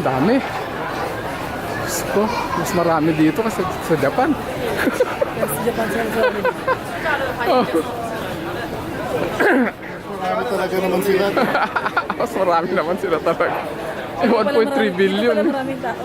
Ang dami. Gusto, mas marami dito kasi sa Japan. Sa Japan sila. Oh. Marami talaga naman sila. Mas marami naman sila talaga. 1.3 billion. Wala maraming tao.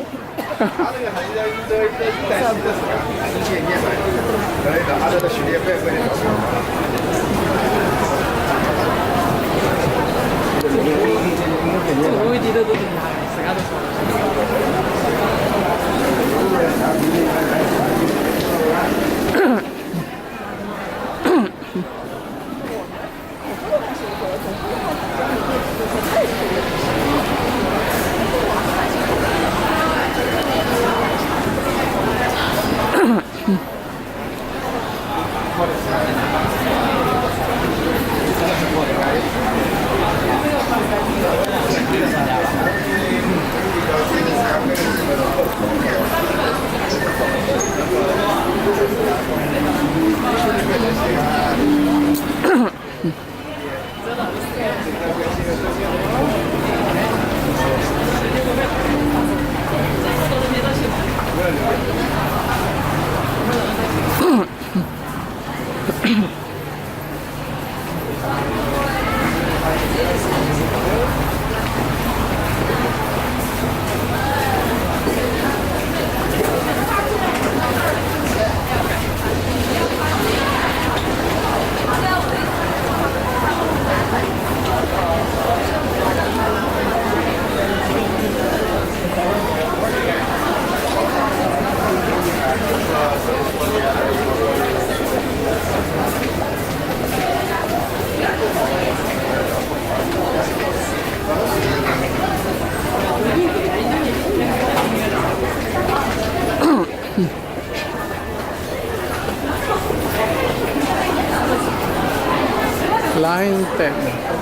Line 10.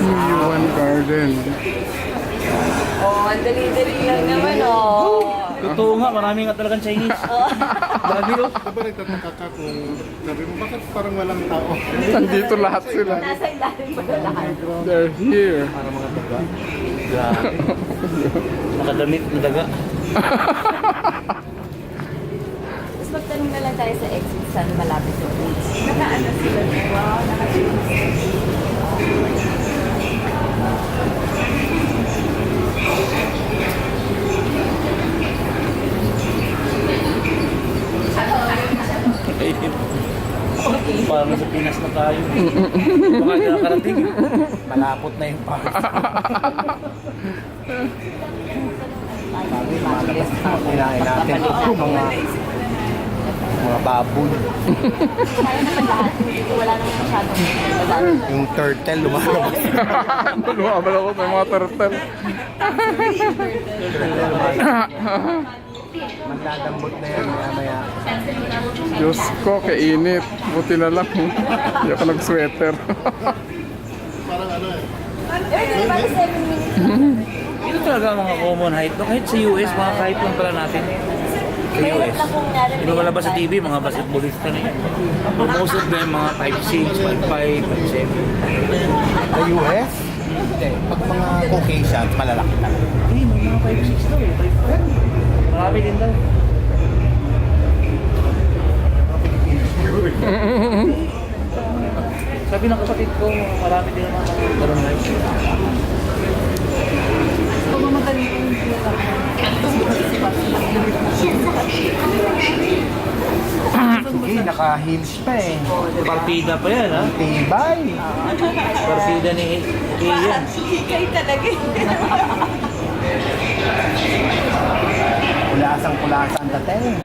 Yuan Garden. Oh, ang dali-dali lang naman, oh. Totoo nga, marami nga talagang Chinese. Dami oh. Diba nagtataka ka kung sabi mo, bakit parang walang tao? Nandito lahat sila. Nasa ilalim ba na lahat? They're here. Para mga daga. Grabe. Nakadamit na daga. Tapos magtanong na lang tayo sa exit saan malapit yung boots. Nakaano sila. Wow, Parang sa Pinas na tayo. Baka nakarating. Malapot na yung Paris. Kinain natin mga baboy. kaya naman lahat. Wala naman masyadong Yung turtle lumalabas. Lumabal ako sa mga turtle. Magdadambot na yan maya. Diyos ko, kainit. Buti na lang. Hindi ako nag-sweater. Parang ano eh. Para 7 minutes. Ito talaga ang mga common height. Kahit sa US, mga height lang pala natin. Sa Mahirap US. na kung narin Yung lumalabas sa TV, mga basketballista na yan. Most of them, mga 5'6", 5'5", 5'7". Sa US? Hindi. Pag mga Caucasians, malalaki na. May mga 5'6" daw eh, 5'5". Marami din daw. Sabi ng kapatid ko, marami din naman mga ganun na yun. Sige, naka-heels pa eh. Partida pa yan, ha? Tibay. Partida ni Ian. Hikay talaga eh. Kulasang-kulasa ang dating.